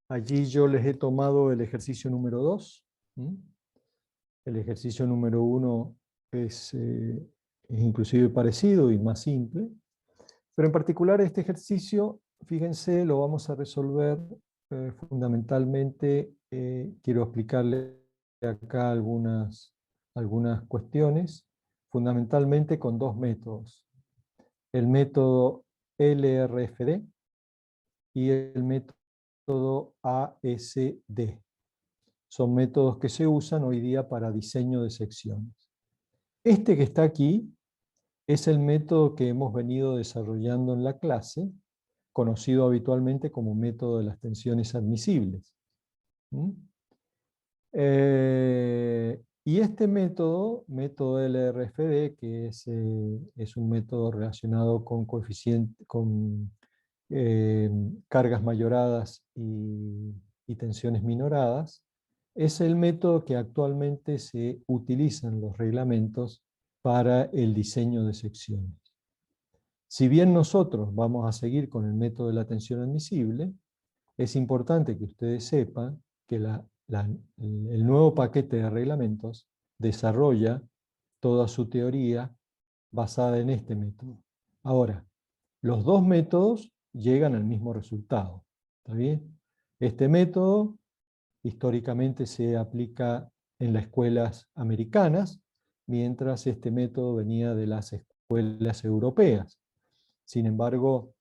Allí yo les he tomado el ejercicio número 2. El ejercicio número 1 es inclusive parecido y más simple. Pero en particular este ejercicio, fíjense, lo vamos a resolver fundamentalmente. Quiero explicarle acá algunas cuestiones, fundamentalmente con dos métodos. El método LRFD y el método ASD. Son métodos que se usan hoy día para diseño de secciones. Este que está aquí es el método que hemos venido desarrollando en la clase, conocido habitualmente como método de las tensiones admisibles. Y este método LRFD, que es un método relacionado con cargas mayoradas y tensiones minoradas, es el método que actualmente se utiliza en los reglamentos para el diseño de secciones. Si bien nosotros vamos a seguir con el método de la tensión admisible, es importante que ustedes sepan que el nuevo paquete de reglamentos desarrolla toda su teoría basada en este método. Ahora, los dos métodos llegan al mismo resultado. ¿Está bien? Este método históricamente se aplica en las escuelas americanas, mientras este método venía de las escuelas europeas. Sin embargo,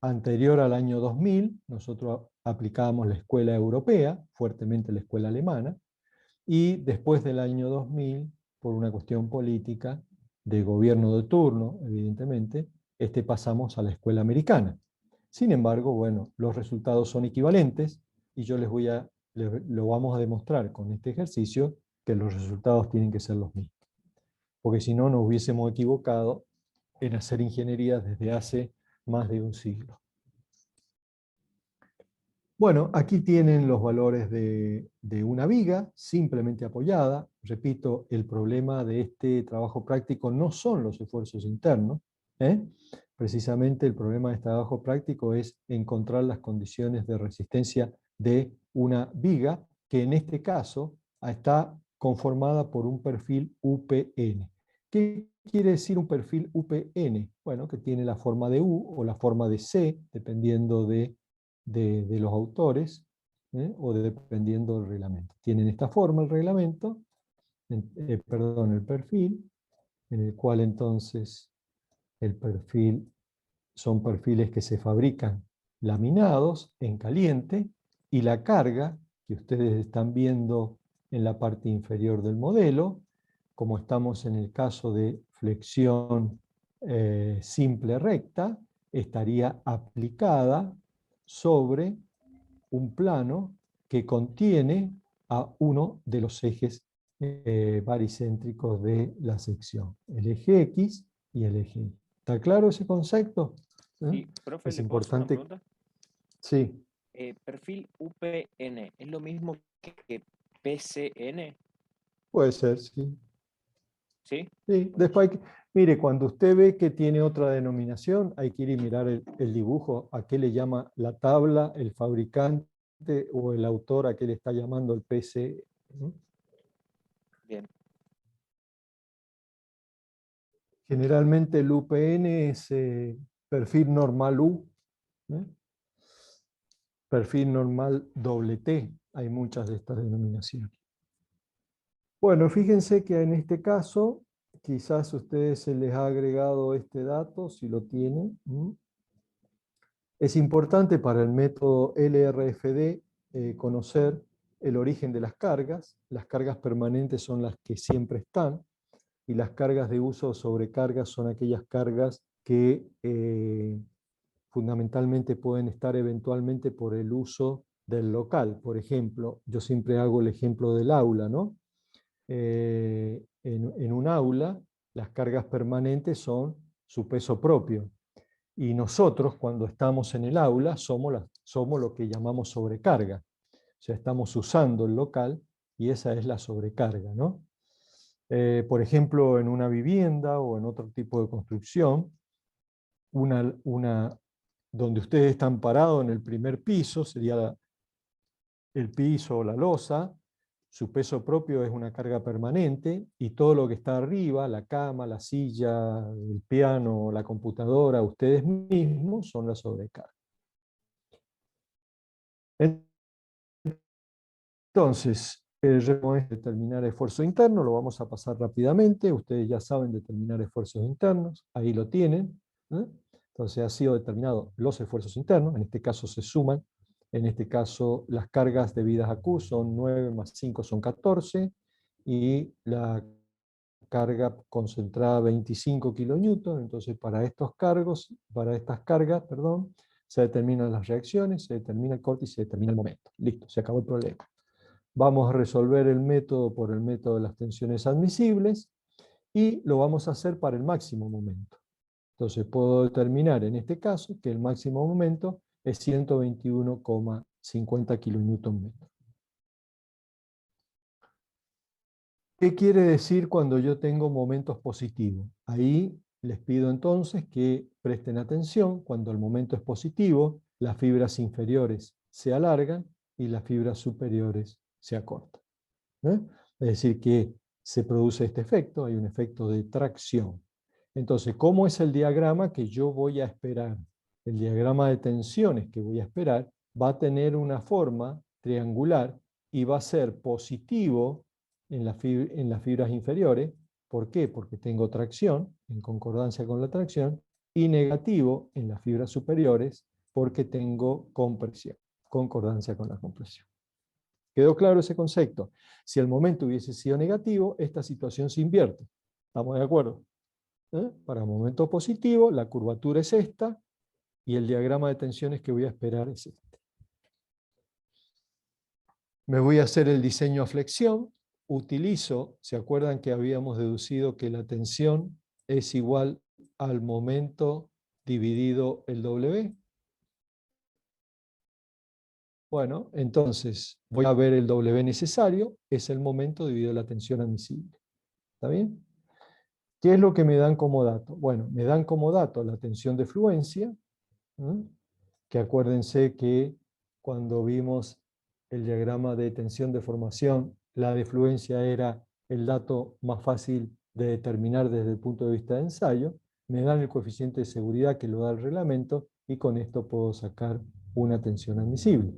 anterior al año 2000, nosotros aplicábamos la escuela europea, fuertemente la escuela alemana, y después del año 2000, por una cuestión política, de gobierno de turno, evidentemente, pasamos a la escuela americana. Sin embargo, bueno, los resultados son equivalentes, y yo lo vamos a demostrar con este ejercicio, que los resultados tienen que ser los mismos. Porque si no, nos hubiésemos equivocado en hacer ingeniería desde hace más de un siglo. Bueno, aquí tienen los valores de una viga simplemente apoyada. Repito, el problema de este trabajo práctico no son los esfuerzos internos. Precisamente el problema de este trabajo práctico es encontrar las condiciones de resistencia de una viga, que en este caso está conformada por un perfil UPN. ¿Qué quiere decir un perfil UPN? Bueno, que tiene la forma de U o la forma de C, dependiendo de los autores, o dependiendo del reglamento. Tienen esta forma el reglamento, el perfil, en el cual entonces el perfil son perfiles que se fabrican laminados en caliente, y la carga que ustedes están viendo en la parte inferior del modelo, como estamos en el caso de flexión simple recta, estaría aplicada sobre un plano que contiene a uno de los ejes baricéntricos de la sección, el eje X y el eje Y. ¿Está claro ese concepto? Sí, profe, Es ¿le puedo hacer una importante. pregunta? Sí. Perfil UPN, ¿es lo mismo que PCN? Puede ser, sí. ¿Sí? Sí. Después mire, cuando usted ve que tiene otra denominación, hay que ir y mirar el dibujo, a qué le llama la tabla, el fabricante o el autor, a qué le está llamando el PC. Bien. Generalmente el UPN es perfil normal U, perfil normal doble T. Hay muchas de estas denominaciones. Bueno, fíjense que en este caso, quizás a ustedes se les ha agregado este dato, si lo tienen. Es importante para el método LRFD conocer el origen de las cargas. Las cargas permanentes son las que siempre están, y las cargas de uso o sobrecargas son aquellas cargas que fundamentalmente pueden estar eventualmente por el uso del local. Por ejemplo, yo siempre hago el ejemplo del aula, ¿no? En un aula, las cargas permanentes son su peso propio. Y nosotros, cuando estamos en el aula, somos lo que llamamos sobrecarga. O sea, estamos usando el local y esa es la sobrecarga, ¿no? Por ejemplo, en una vivienda o en otro tipo de construcción, una donde ustedes están parados en el primer piso, sería el piso o la losa, su peso propio es una carga permanente, y todo lo que está arriba, la cama, la silla, el piano, la computadora, ustedes mismos, son la sobrecarga. Entonces, el reto es determinar esfuerzo interno, lo vamos a pasar rápidamente, ustedes ya saben determinar esfuerzos internos, ahí lo tienen, ¿eh? Entonces ha sido determinado los esfuerzos internos, en este caso se suman, en este caso las cargas debidas a Q son 9 más 5 son 14, y la carga concentrada 25 kilonewton, entonces para estas cargas, perdón, se determinan las reacciones, se determina el corte y se determina el momento. Listo, se acabó el problema. Vamos a resolver el método por el método de las tensiones admisibles, y lo vamos a hacer para el máximo momento. Entonces puedo determinar en este caso que el máximo momento es 121,50 kN. ¿Qué quiere decir cuando yo tengo momentos positivos? Ahí les pido entonces que presten atención. Cuando el momento es positivo, las fibras inferiores se alargan y las fibras superiores se acortan, ¿eh? Es decir, que se produce este efecto, hay un efecto de tracción. Entonces, ¿cómo es el diagrama que yo voy a esperar? El diagrama de tensiones que voy a esperar va a tener una forma triangular y va a ser positivo en las fibras inferiores. ¿Por qué? Porque tengo tracción, en concordancia con la tracción, y negativo en las fibras superiores porque tengo compresión, concordancia con la compresión. ¿Quedó claro ese concepto? Si el momento hubiese sido negativo, esta situación se invierte. ¿Estamos de acuerdo? Para momento positivo, la curvatura es esta, y el diagrama de tensiones que voy a esperar es este. Me voy a hacer el diseño a flexión. Utilizo, ¿se acuerdan que habíamos deducido que la tensión es igual al momento dividido el W? Bueno, entonces voy a ver el W necesario, es el momento dividido la tensión admisible. ¿Está bien? ¿Qué es lo que me dan como dato? Bueno, me dan como dato la tensión de fluencia, que acuérdense que cuando vimos el diagrama de tensión de formación, la de fluencia era el dato más fácil de determinar desde el punto de vista de ensayo. Me dan el coeficiente de seguridad que lo da el reglamento, y con esto puedo sacar una tensión admisible.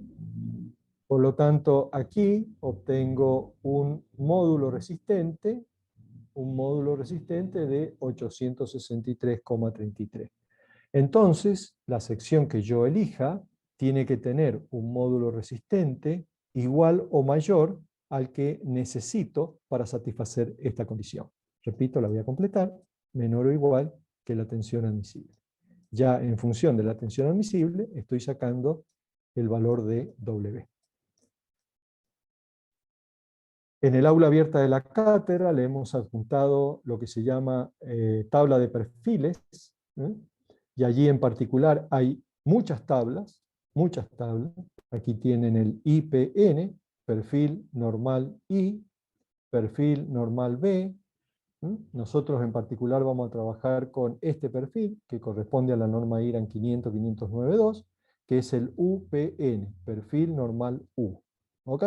Por lo tanto, aquí obtengo un módulo resistente de 863,33. Entonces, la sección que yo elija tiene que tener un módulo resistente igual o mayor al que necesito para satisfacer esta condición. Repito, la voy a completar: menor o igual que la tensión admisible. Ya en función de la tensión admisible, estoy sacando el valor de W. En el aula abierta de la cátedra le hemos adjuntado lo que se llama tabla de perfiles, ¿eh? Y allí en particular hay muchas tablas, muchas tablas. Aquí tienen el IPN, perfil normal I, perfil normal B. Nosotros en particular vamos a trabajar con este perfil, que corresponde a la norma IRAN 500-509-2, que es el UPN, perfil normal U. ¿Ok?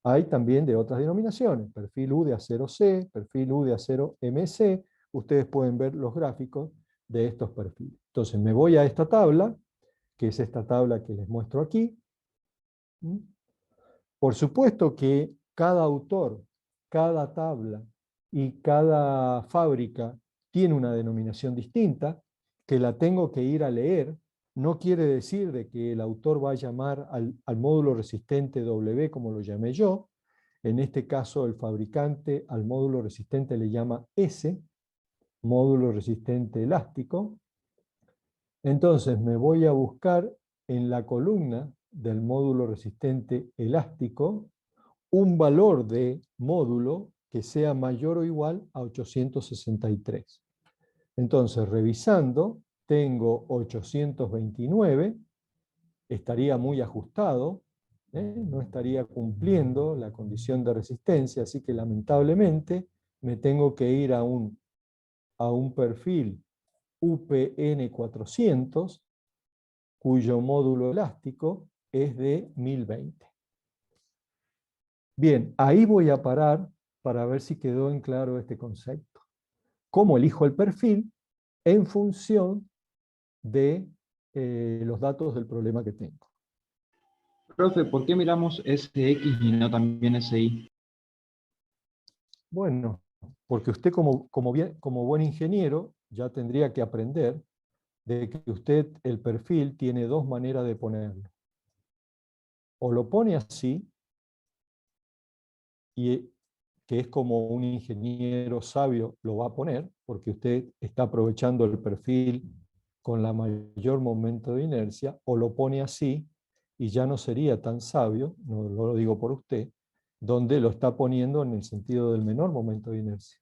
Hay también de otras denominaciones, perfil U de acero C, perfil U de acero MC. Ustedes pueden ver los gráficos de estos perfiles. Entonces me voy a esta tabla, que es esta tabla que les muestro aquí. Por supuesto que cada autor, cada tabla y cada fábrica tiene una denominación distinta, que la tengo que ir a leer. No quiere decir de que el autor va a llamar al módulo resistente W como lo llamé yo. En este caso, el fabricante al módulo resistente le llama S, módulo resistente elástico. Entonces me voy a buscar en la columna del módulo resistente elástico un valor de módulo que sea mayor o igual a 863. Entonces, revisando, tengo 829, estaría muy ajustado, no estaría cumpliendo la condición de resistencia, así que lamentablemente me tengo que ir a un perfil UPN 400, cuyo módulo elástico es de 1020. Bien, ahí voy a parar para ver si quedó en claro este concepto. ¿Cómo elijo el perfil? En función de los datos del problema que tengo. Profe, ¿por qué miramos SX y no también SI? Bueno, porque usted como buen ingeniero ya tendría que aprender de que usted el perfil tiene dos maneras de ponerlo. O lo pone así, y que es como un ingeniero sabio lo va a poner, porque usted está aprovechando el perfil con la mayor momento de inercia, o lo pone así, y ya no sería tan sabio, no lo digo por usted, donde lo está poniendo en el sentido del menor momento de inercia.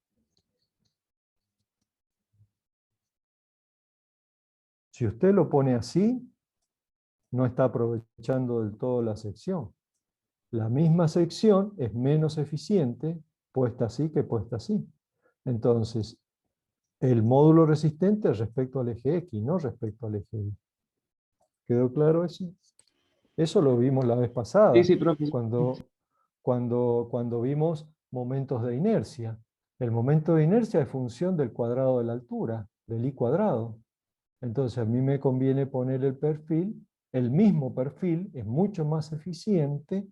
Si usted lo pone así, no está aprovechando del todo la sección. La misma sección es menos eficiente puesta así que puesta así. Entonces, el módulo resistente respecto al eje X, no respecto al eje Y. ¿Quedó claro eso? Eso lo vimos la vez Sí, pasada, sí, profe. cuando vimos momentos de inercia. El momento de inercia es función del cuadrado de la altura, del I cuadrado. Entonces a mí me conviene poner el mismo perfil es mucho más eficiente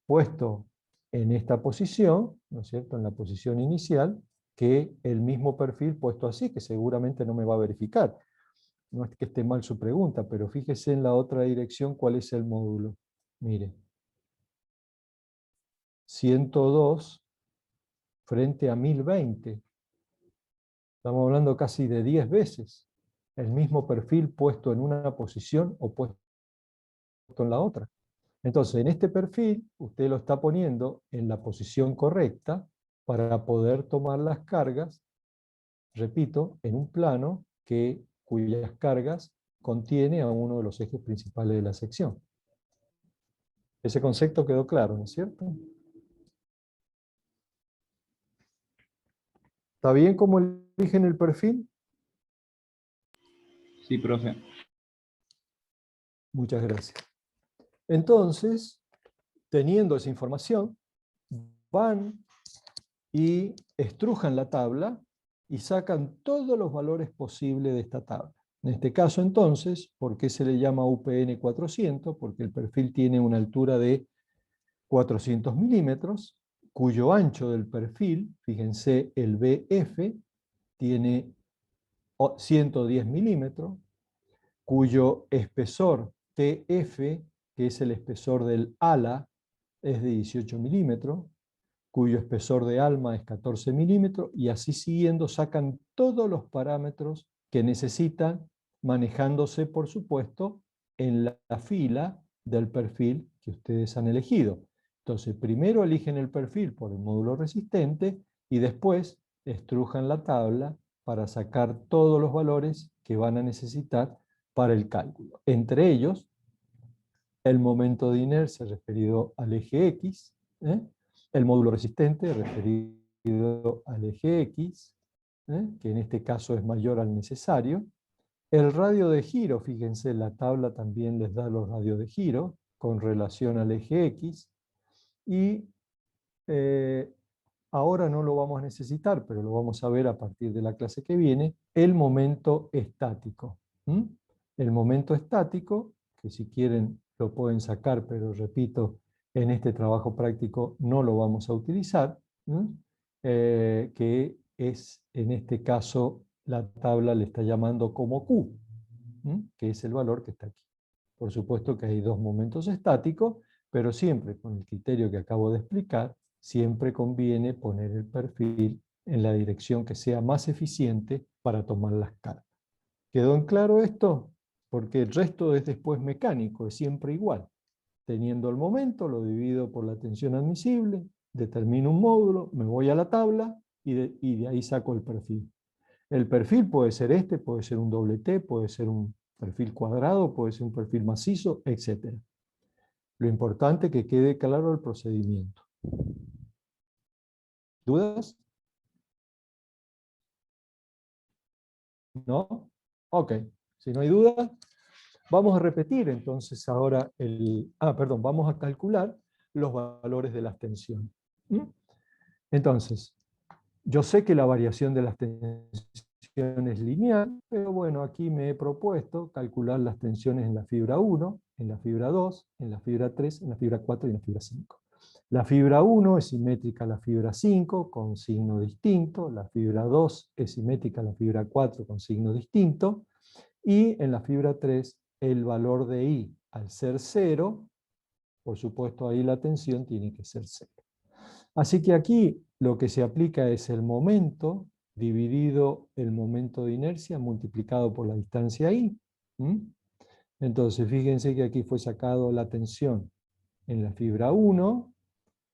puesto en esta posición, ¿no es cierto?, en la posición inicial, que el mismo perfil puesto así, que seguramente no me va a verificar. No es que esté mal su pregunta, pero fíjese en la otra dirección cuál es el módulo. Mire, 102 frente a 1020. Estamos hablando casi de 10 veces. El mismo perfil puesto en una posición o puesto en la otra. Entonces, en este perfil, usted lo está poniendo en la posición correcta para poder tomar las cargas, repito, en un plano cuyas cargas contiene a uno de los ejes principales de la sección. Ese concepto quedó claro, ¿no es cierto? ¿Está bien cómo eligen el perfil? Sí, profe. Muchas gracias. Entonces, teniendo esa información, van y estrujan la tabla y sacan todos los valores posibles de esta tabla. En este caso, entonces, ¿por qué se le llama UPN 400? Porque el perfil tiene una altura de 400 milímetros, cuyo ancho del perfil, fíjense, el BF, tiene 110 milímetros, cuyo espesor TF, que es el espesor del ala, es de 18 milímetros, cuyo espesor de alma es 14 milímetros, y así siguiendo sacan todos los parámetros que necesitan, manejándose, por supuesto, en la fila del perfil que ustedes han elegido. Entonces, primero eligen el perfil por el módulo resistente y después estrujan la tabla para sacar todos los valores que van a necesitar para el cálculo. Entre ellos, el momento de inercia referido al eje X, el módulo resistente referido al eje X, que en este caso es mayor al necesario, el radio de giro, fíjense, la tabla también les da los radios de giro con relación al eje X, y ahora no lo vamos a necesitar, pero lo vamos a ver a partir de la clase que viene, el momento estático. El momento estático, que si quieren lo pueden sacar, pero repito, en este trabajo práctico no lo vamos a utilizar, que es, en este caso, la tabla le está llamando como Q, que es el valor que está aquí. Por supuesto que hay dos momentos estáticos, pero siempre con el criterio que acabo de explicar, siempre conviene poner el perfil en la dirección que sea más eficiente para tomar las cargas. ¿Quedó en claro esto? Porque el resto es después mecánico, es siempre igual. Teniendo el momento, lo divido por la tensión admisible, determino un módulo, me voy a la tabla y de ahí saco el perfil. El perfil puede ser este, puede ser un doble T, puede ser un perfil cuadrado, puede ser un perfil macizo, etc. Lo importante es que quede claro el procedimiento. ¿Dudas? ¿No? Ok, si no hay duda, vamos a repetir entonces ahora vamos a calcular los valores de las tensiones. ¿Mm? Entonces, yo sé que la variación de las tensiones es lineal, pero bueno, aquí me he propuesto calcular las tensiones en la fibra 1, en la fibra 2, en la fibra 3, en la fibra 4 y en la fibra 5. La fibra 1 es simétrica a la fibra 5 con signo distinto, la fibra 2 es simétrica a la fibra 4 con signo distinto, y en la fibra 3 el valor de I al ser 0, por supuesto ahí la tensión tiene que ser 0. Así que aquí lo que se aplica es el momento dividido el momento de inercia multiplicado por la distancia I. Entonces fíjense que aquí fue sacado la tensión en la fibra 1,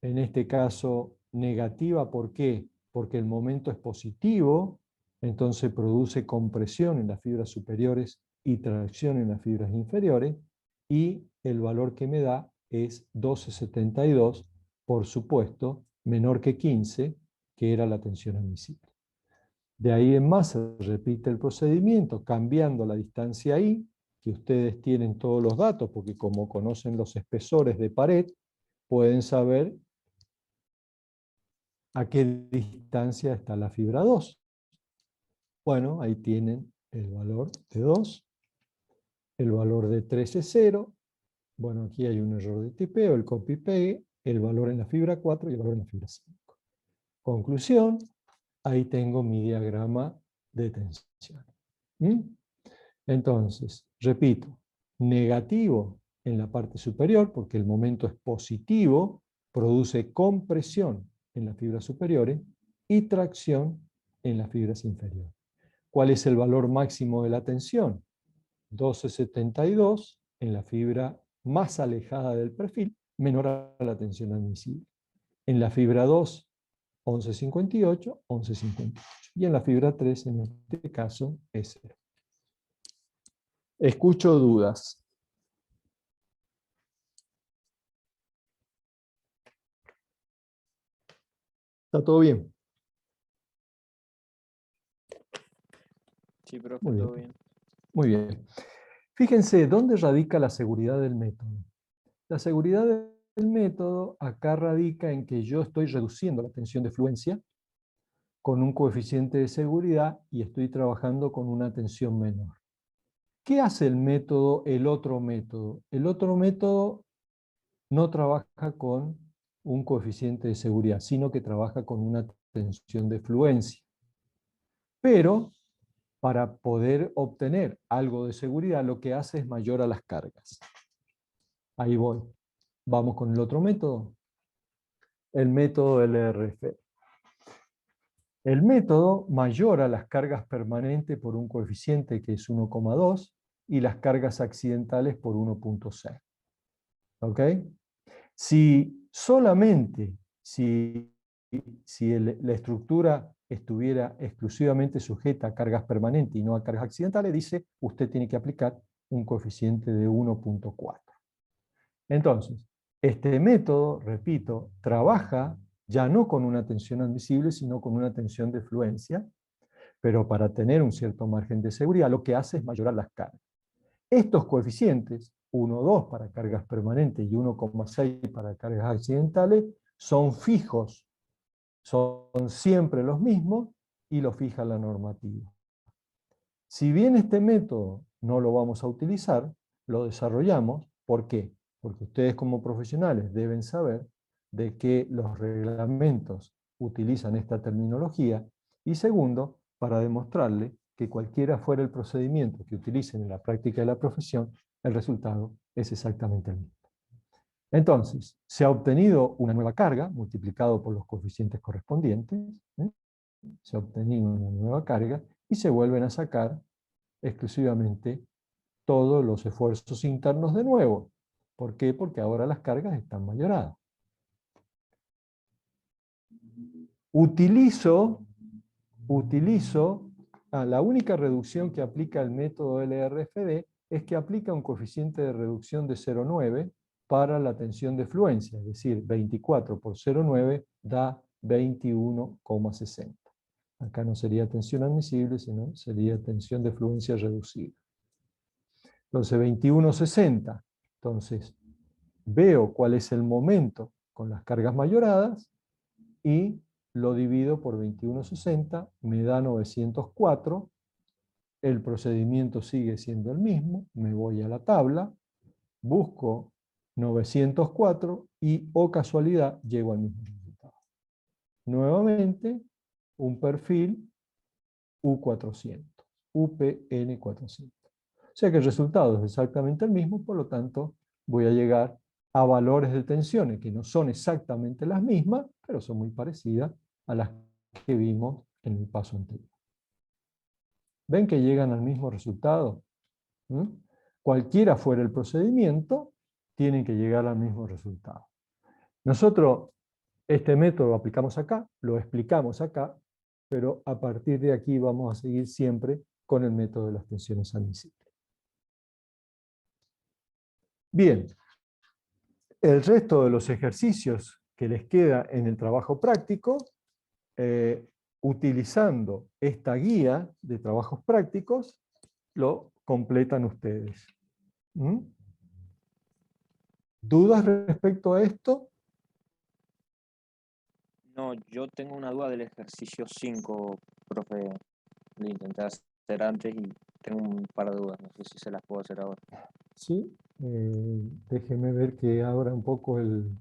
en este caso negativa, ¿por qué? Porque el momento es positivo, entonces produce compresión en las fibras superiores y tracción en las fibras inferiores, y el valor que me da es 12,72, por supuesto, menor que 15, que era la tensión admisible. De ahí en más se repite el procedimiento, cambiando la distancia I, que ustedes tienen todos los datos, porque como conocen los espesores de pared, pueden saber a qué distancia está la fibra 2. Bueno, ahí tienen el valor de 2, el valor de 3 es 0, bueno, aquí hay un error de tipeo, el copy-pegue, el valor en la fibra 4 y el valor en la fibra 5. Conclusión, ahí tengo mi diagrama de tensión. Entonces, repito, negativo en la parte superior, porque el momento es positivo, produce compresión en las fibras superiores y tracción en las fibras inferiores. ¿Cuál es el valor máximo de la tensión? 12,72 en la fibra más alejada del perfil, menor a la tensión admisible. En la fibra 2, 11,58, 11,58. Y en la fibra 3, en este caso, es 0. Escucho dudas. ¿Está todo bien? Sí, profe, Muy todo bien. bien. Muy bien. Fíjense, ¿dónde radica la seguridad del método? La seguridad del método acá radica en que yo estoy reduciendo la tensión de fluencia con un coeficiente de seguridad y estoy trabajando con una tensión menor. ¿Qué hace el método, el otro método? El otro método no trabaja con un coeficiente de seguridad, sino que trabaja con una tensión de fluencia. Pero para poder obtener algo de seguridad, lo que hace es mayor a las cargas. Ahí voy. Vamos con el otro método. El método LRF. El método mayora las cargas permanentes por un coeficiente que es 1,2 y las cargas accidentales por 1,6. ¿Ok? Si solamente, la estructura estuviera exclusivamente sujeta a cargas permanentes y no a cargas accidentales, dice, usted tiene que aplicar un coeficiente de 1,4. Entonces, este método, repito, trabaja ya no con una tensión admisible, sino con una tensión de fluencia, pero para tener un cierto margen de seguridad, lo que hace es mayorar las cargas. Estos coeficientes, 1,2 para cargas permanentes y 1,6 para cargas accidentales, son fijos, son siempre los mismos y lo fija la normativa. Si bien este método no lo vamos a utilizar, lo desarrollamos. ¿Por qué? Porque ustedes como profesionales deben saber de que los reglamentos utilizan esta terminología, y segundo, para demostrarle que cualquiera fuera el procedimiento que utilicen en la práctica de la profesión, el resultado es exactamente el mismo. Entonces, se ha obtenido una nueva carga, multiplicado por los coeficientes correspondientes, se ha obtenido una nueva carga, y se vuelven a sacar exclusivamente todos los esfuerzos internos de nuevo. ¿Por qué? Porque ahora las cargas están mayoradas. Utilizo la única reducción que aplica el método LRFD es que aplica un coeficiente de reducción de 0,9 para la tensión de fluencia, es decir, 24 por 0,9 da 21,60. Acá no sería tensión admisible, sino sería tensión de fluencia reducida. Entonces 2160. Entonces veo cuál es el momento con las cargas mayoradas y lo divido por 2160, me da 904. El procedimiento sigue siendo el mismo, me voy a la tabla, busco 904 y, oh casualidad, llego al mismo resultado. Nuevamente, un perfil U400, UPN400. O sea que el resultado es exactamente el mismo, por lo tanto, voy a llegar a valores de tensiones que no son exactamente las mismas, pero son muy parecidas a las que vimos en el paso anterior. ¿Ven que llegan al mismo resultado? ¿Mm? Cualquiera fuera el procedimiento, tienen que llegar al mismo resultado. Nosotros este método lo aplicamos acá, lo explicamos acá, pero a partir de aquí vamos a seguir siempre con el método de las tensiones admisibles. Bien, el resto de los ejercicios que les queda en el trabajo práctico, utilizando esta guía de trabajos prácticos, lo completan ustedes. ¿Mm? ¿Dudas respecto a esto? No, yo tengo una duda del ejercicio 5, profe. Lo intenté hacer antes y tengo un par de dudas. No sé si se las puedo hacer ahora. Sí, déjeme ver que abra un poco el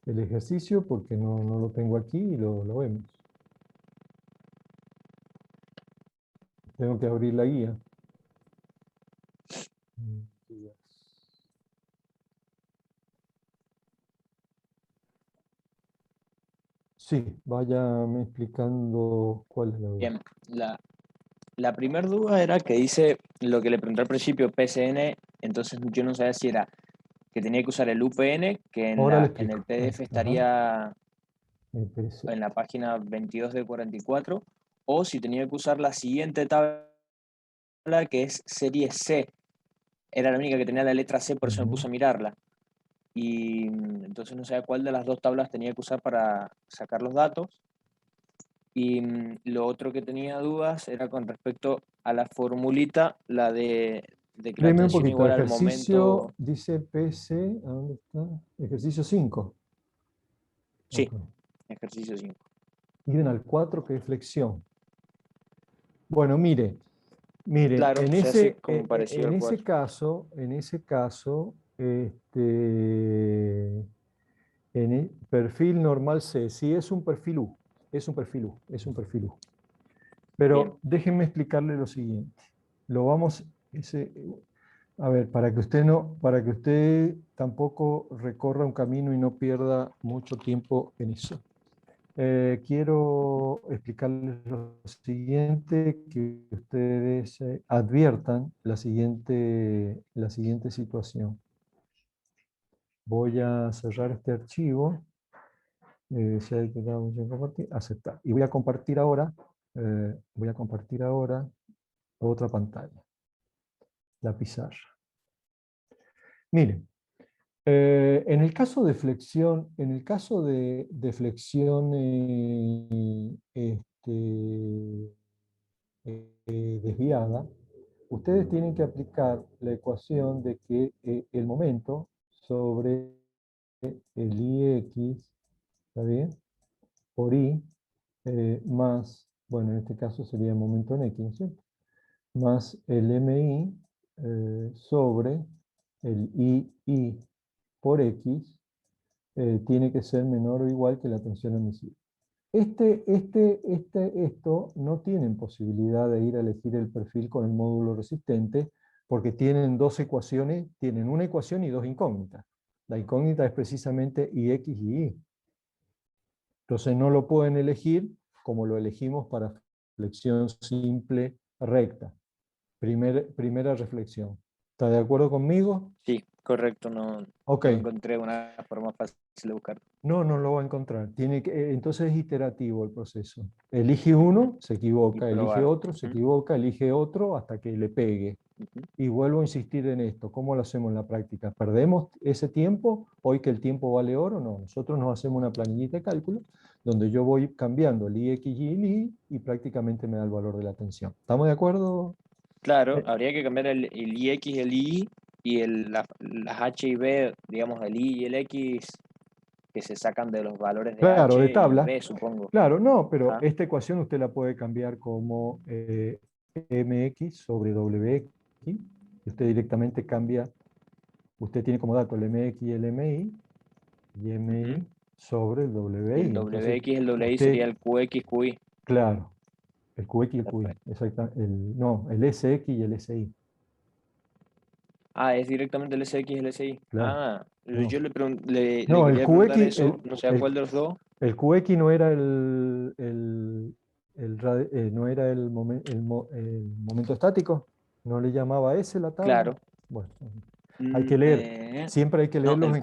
ejercicio porque no lo tengo aquí y lo vemos. Tengo que abrir la guía. Sí, váyame explicando cuál es la duda. Bien, la primera duda era que dice lo que le pregunté al principio, PSN, entonces yo no sabía si era que tenía que usar el UPN, que Ahora le en el explico. PDF Ajá. estaría Espérese. en la página 22 de 44, o si tenía que usar la siguiente tabla, que es serie C. Era la única que tenía la letra C, por eso me puse a mirarla. Y entonces no sabía cuál de las dos tablas tenía que usar para sacar los datos. Y lo otro que tenía dudas era con respecto a la formulita, la de que la Deme un tensión poquito. igual al Ejercicio, momento. dice PC, ¿a dónde está? Ejercicio 5. Sí, Ok. ejercicio 5. Y al 4 que es flexión. Bueno, mire, Claro, en se hace ese, como parecido al 4. en ese caso, en el perfil normal C, sí es un perfil U, es un perfil U, es un perfil U. Bien. Pero déjenme explicarle lo siguiente. Lo vamos, a ver, para que usted tampoco recorra un camino y no pierda mucho tiempo en eso. Quiero explicarles lo siguiente, que ustedes adviertan la siguiente situación. Voy a cerrar este archivo. Si hay que compartir, aceptar. Y voy a compartir ahora otra pantalla, la pizarra. Miren, en el caso de flexión, desviada, ustedes tienen que aplicar la ecuación de que el momento sobre el IX, ¿está bien? Por I, más, bueno, en este caso sería momento en X, ¿no es cierto? Más el MI sobre el II por X tiene que ser menor o igual que la tensión admisible. Esto no tienen posibilidad de ir a elegir el perfil con el módulo resistente porque tienen dos ecuaciones, tienen una ecuación y dos incógnitas. La incógnita es precisamente IX y Y. Entonces no lo pueden elegir como lo elegimos para flexión simple recta. Primera reflexión. ¿Está de acuerdo conmigo? Sí, correcto. No Ok. encontré una forma fácil de buscar. No lo va a encontrar. Entonces es iterativo el proceso. Elige uno, se equivoca, Y elige probar. otro, se equivoca, elige otro hasta que le pegue. Y vuelvo a insistir en esto. ¿Cómo lo hacemos en la práctica? ¿Perdemos ese tiempo? Hoy que el tiempo vale oro, no. Nosotros nos hacemos una planillita de cálculo donde yo voy cambiando el IX y el Y prácticamente me da el valor de la tensión. ¿Estamos de acuerdo? Claro, habría que cambiar el IX y el Y y las H y B, digamos, el Y y el X, que se sacan de los valores de Claro, de H y tabla. B, supongo. Claro, no, pero Ajá. esta ecuación usted la puede cambiar como mx sobre wx, y usted directamente cambia, usted tiene como dato el mx y el mi, y mi Ujú. sobre el Y el wi. Entonces, WX y el WI sería usted, el QX, QI. claro, el qx y el qi, Perfecto. no, el sx y el si, Ah, es directamente el SX y el SI. claro. Ah, No, yo le no, quería preguntar eso, no sé a cuál de los dos. el QX no era no era el momento estático, no le llamaba ese la tabla. Claro. Bueno, hay que leer, siempre hay que No, leerlos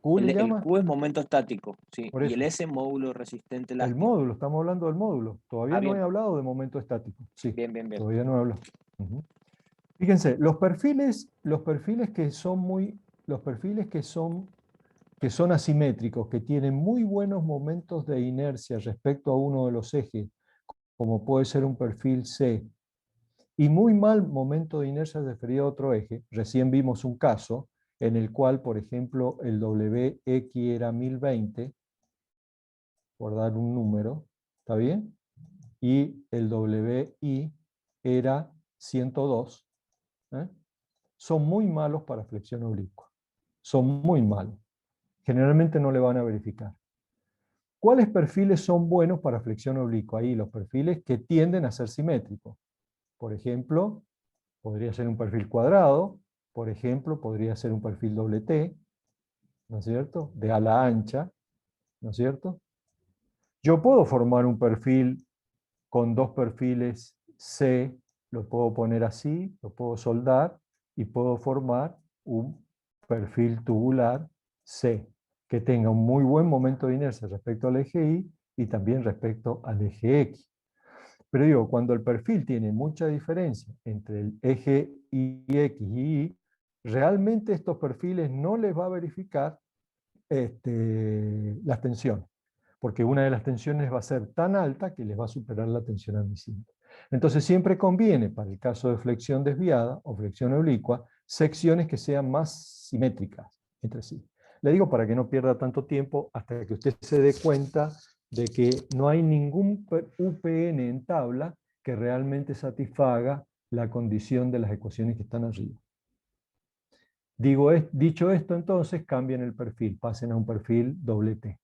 ¿Q le el llama? Q es momento estático, sí. Por Y el eso, S módulo resistente el elástico. módulo, estamos hablando del módulo. Todavía Ah, no he bien, hablado de momento estático. Sí, bien, bien, bien. todavía no he hablado. Ujú. Fíjense, los perfiles que son los perfiles que son asimétricos, que tienen muy buenos momentos de inercia respecto a uno de los ejes, como puede ser un perfil C, y muy mal momento de inercia referido a otro eje. Recién vimos un caso en el cual, por ejemplo, el WX era 1020, por dar un número, ¿está bien? Y el WI era 102. ¿eh? Son muy malos para flexión oblicua. Son muy malos. Generalmente no le van a verificar. ¿Cuáles perfiles son buenos para flexión oblicua? Ahí los perfiles que tienden a ser simétricos. Por ejemplo, podría ser un perfil cuadrado, por ejemplo, podría ser un perfil doble T, ¿no es cierto? De ala ancha, ¿no es cierto? Yo puedo formar un perfil con dos perfiles C, lo puedo poner así, lo puedo soldar y puedo formar un perfil tubular C, que tenga un muy buen momento de inercia respecto al eje Y y también respecto al eje X. Pero digo, cuando el perfil tiene mucha diferencia entre el eje X y Y, realmente estos perfiles no les va a verificar las tensiones, porque una de las tensiones va a ser tan alta que les va a superar la tensión admisible. Entonces siempre conviene, para el caso de flexión desviada o flexión oblicua, secciones que sean más simétricas entre sí. Le digo para que no pierda tanto tiempo hasta que usted se dé cuenta de que no hay ningún UPN en tabla que realmente satisfaga la condición de las ecuaciones que están arriba. Dicho esto, entonces cambien el perfil, pasen a un perfil doble T.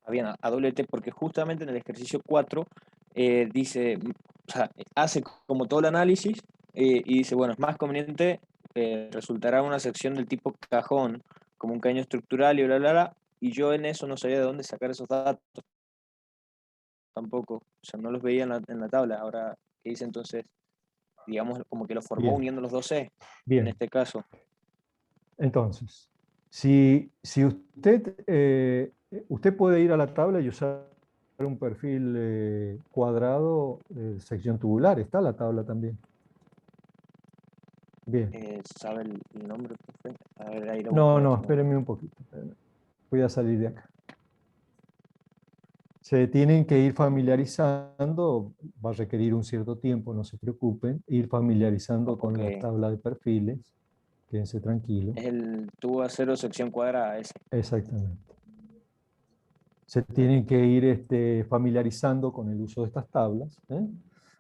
Bien, a doble T, porque justamente en el ejercicio 4 dice, o sea, hace como todo el análisis y dice, bueno, es más conveniente, resultará una sección del tipo cajón, como un caño estructural y bla, bla, bla, y yo en eso no sabía de dónde sacar esos datos tampoco, o sea, no los veía en la tabla. Ahora, ¿qué dice entonces? Digamos, como que lo formó Bien, uniendo los dos C, en bien. este caso. Entonces, si usted puede ir a la tabla y usar un perfil cuadrado, sección tubular, está la tabla también. Bien. ¿Sabe el nombre, profe? A ver, ahí lo busco No, en no, este momento. espérenme un poquito. Espérenme. Voy a salir de acá. Se tienen que ir familiarizando, va a requerir un cierto tiempo, no se preocupen, ir familiarizando con Ok, la tabla de perfiles, quédense tranquilos. es el tubo de acero sección cuadrada ese. Exactamente. Se Perfecto. tienen que ir familiarizando con el uso de estas tablas.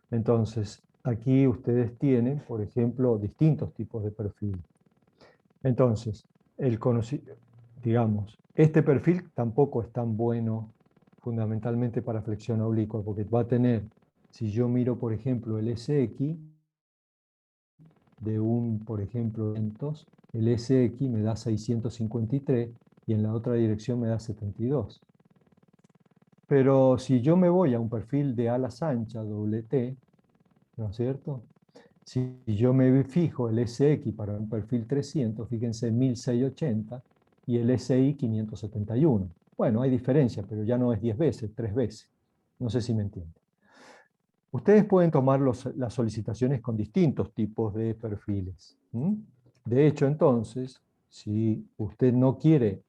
Entonces, aquí ustedes tienen, por ejemplo, distintos tipos de perfil. Entonces, digamos, este perfil tampoco es tan bueno fundamentalmente para flexión oblicua, porque va a tener, si yo miro, por ejemplo, el SX de por ejemplo, el SX me da 653 y en la otra dirección me da 72. Pero si yo me voy a un perfil de alas anchas, doble T, ¿no es cierto? Si yo me fijo el SX para un perfil 300, fíjense 1680 y el SI 571. Bueno, hay diferencia, pero ya no es 10 veces, 3 veces. No sé si me entienden. Ustedes pueden tomar las solicitaciones con distintos tipos de perfiles. De hecho, entonces, si usted no quiere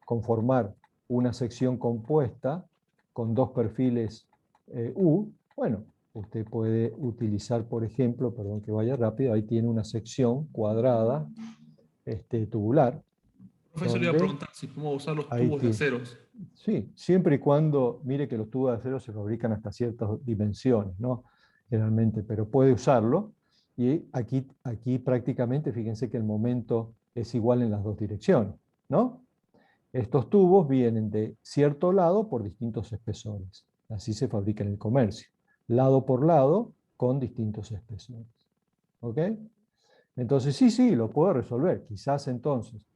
conformar una sección compuesta con dos perfiles U, bueno, usted puede utilizar, por ejemplo, perdón que vaya rápido, ahí tiene una sección cuadrada, tubular. Profesor, le iba a preguntar si podemos usar los Ahí tubos de tiene. aceros. Sí, siempre y cuando, mire que los tubos de acero se fabrican hasta ciertas dimensiones, ¿no? Generalmente, pero puede usarlo. Y aquí prácticamente, fíjense que el momento es igual en las dos direcciones, ¿no? Estos tubos vienen de cierto lado por distintos espesores. Así se fabrica en el comercio. Lado por lado con distintos espesores. ¿Ok? Entonces, sí, lo puedo resolver. Quizás entonces,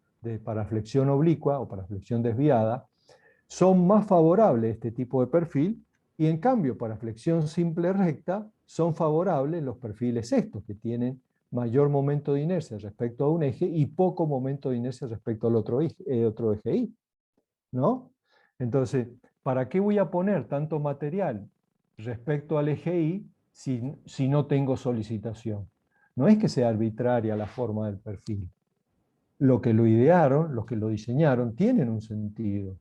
para flexión oblicua o para flexión desviada, son más favorables este tipo de perfil, y en cambio para flexión simple recta son favorables los perfiles estos, que tienen mayor momento de inercia respecto a un eje y poco momento de inercia respecto al otro eje Y, ¿no? Entonces, ¿para qué voy a poner tanto material respecto al eje Y si no tengo solicitación? No es que sea arbitraria la forma del perfil. Lo que lo idearon, los que lo diseñaron, tienen un sentido.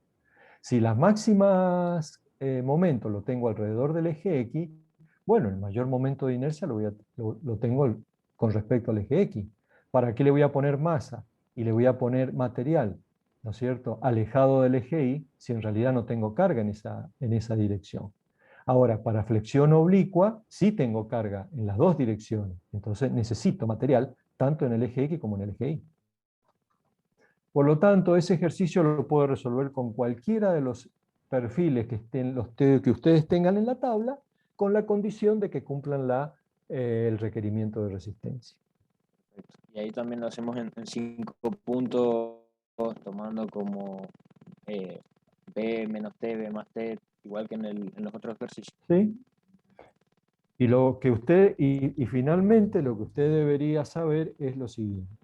Si las máximas momentos lo tengo alrededor del eje X, bueno, el mayor momento de inercia lo tengo con respecto al eje X. ¿Para qué le voy a poner masa y le voy a poner material, ¿no es cierto?, alejado del eje Y, si en realidad no tengo carga en esa dirección? Ahora, para flexión oblicua, sí tengo carga en las dos direcciones. Entonces necesito material tanto en el eje X como en el eje Y. Por lo tanto, ese ejercicio lo puedo resolver con cualquiera de los perfiles que ustedes tengan en la tabla, con la condición de que cumplan el requerimiento de resistencia. Y ahí también lo hacemos en 5 puntos, tomando como B menos T, B más T, igual que en los otros ejercicios. ¿Sí? Y finalmente lo que usted debería saber es lo siguiente.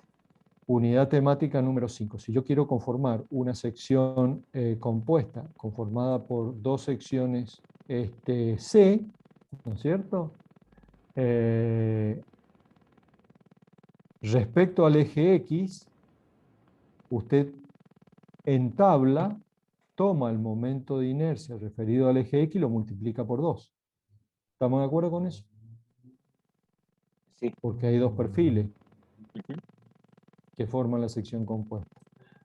Unidad temática número 5. Si yo quiero conformar una sección compuesta, conformada por dos secciones C, ¿no es cierto? Respecto al eje X, usted en tabla toma el momento de inercia referido al eje X y lo multiplica por 2. ¿Estamos de acuerdo con eso? Sí. Porque hay dos perfiles que forman la sección compuesta.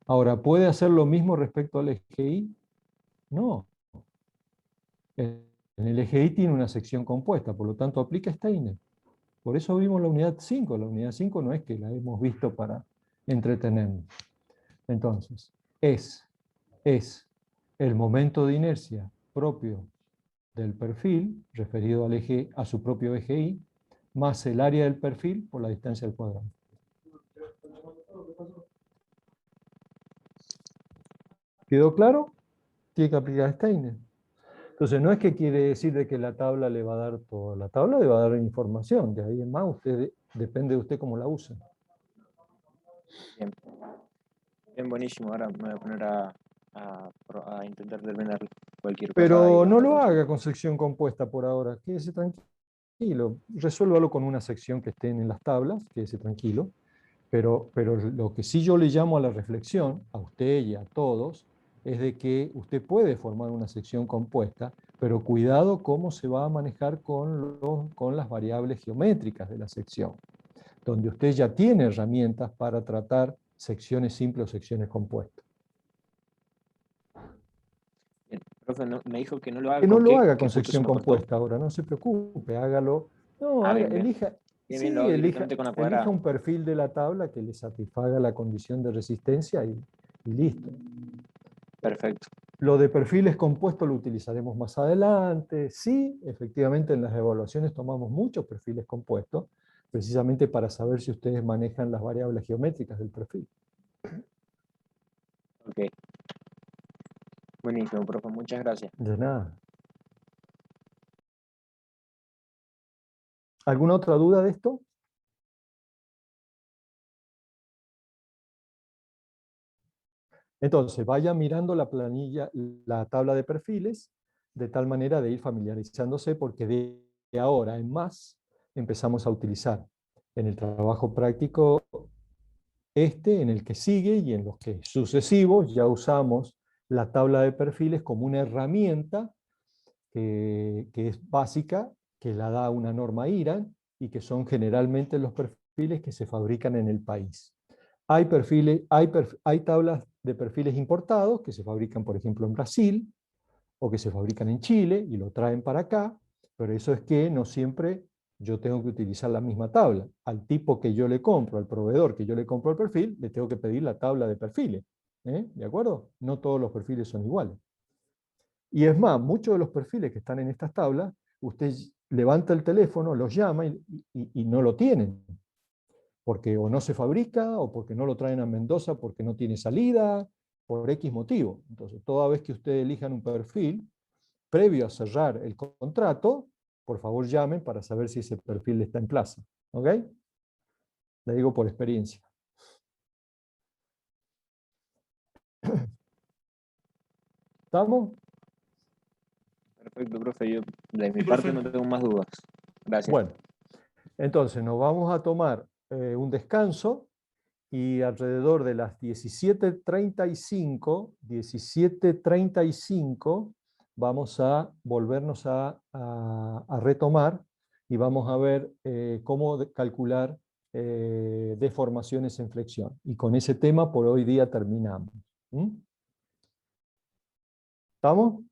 Ahora, ¿puede hacer lo mismo respecto al eje Y? No. En el eje Y tiene una sección compuesta, por lo tanto aplica Steiner. Por eso vimos la unidad 5. La unidad 5 no es que la hemos visto para entretenernos. Entonces, es el momento de inercia propio del perfil, referido a su propio eje Y, más el área del perfil por la distancia al cuadrado. ¿Quedó claro? Tiene que aplicar Steiner. Entonces, no es que quiere decir de que la tabla le va a dar todo. La tabla le va a dar información. De ahí en más, depende de usted cómo la use. Bien. Bien, buenísimo. Ahora me voy a poner a intentar terminar cualquier cosa. Pero no lo haga con sección compuesta por ahora. Quédese tranquilo. Resuélvalo con una sección que estén en las tablas. Quédese tranquilo. Pero lo que sí yo le llamo a la reflexión, a usted y a todos, es de que usted puede formar una sección compuesta, pero cuidado cómo se va a manejar con las variables geométricas de la sección, donde usted ya tiene herramientas para tratar secciones simples o secciones compuestas. Bien. Profe, me dijo que no lo haga Que no con lo qué haga con justo se sección me cortó. compuesta ahora, no se preocupe, hágalo. No, Bien, bien. elija, Bien, lo hago directamente con la cuadrada. elija un perfil de la tabla que le satisfaga la condición de resistencia y listo. Perfecto. Lo de perfiles compuestos lo utilizaremos más adelante. Sí, efectivamente en las evaluaciones tomamos muchos perfiles compuestos, precisamente para saber si ustedes manejan las variables geométricas del perfil. Ok. Buenísimo, profe. Muchas gracias. De nada. ¿Alguna otra duda de esto? Entonces, vaya mirando la planilla, la tabla de perfiles, de tal manera de ir familiarizándose, porque de ahora en más empezamos a utilizar en el trabajo práctico en el que sigue y en los que sucesivos ya usamos la tabla de perfiles como una herramienta que es básica, que la da una norma IRAN y que son generalmente los perfiles que se fabrican en el país. Hay tablas de perfiles importados que se fabrican, por ejemplo, en Brasil o que se fabrican en Chile y lo traen para acá, pero eso es que no siempre yo tengo que utilizar la misma tabla. Al tipo que yo le compro, al proveedor que yo le compro el perfil, le tengo que pedir la tabla de perfiles. ¿De acuerdo? No todos los perfiles son iguales. Y es más, muchos de los perfiles que están en estas tablas, usted levanta el teléfono, los llama y no lo tienen. Porque o no se fabrica, o porque no lo traen a Mendoza porque no tiene salida, por X motivo. Entonces, toda vez que ustedes elijan un perfil, previo a cerrar el contrato, por favor llamen para saber si ese perfil está en plaza. ¿Ok? Le digo por experiencia. ¿Estamos? Perfecto, profe. Yo de mi parte no tengo más dudas. Gracias. Bueno, entonces nos vamos a tomar un descanso y alrededor de las 17:35 vamos a volvernos a retomar y vamos a ver cómo calcular deformaciones en flexión. Y con ese tema por hoy día terminamos. ¿Estamos?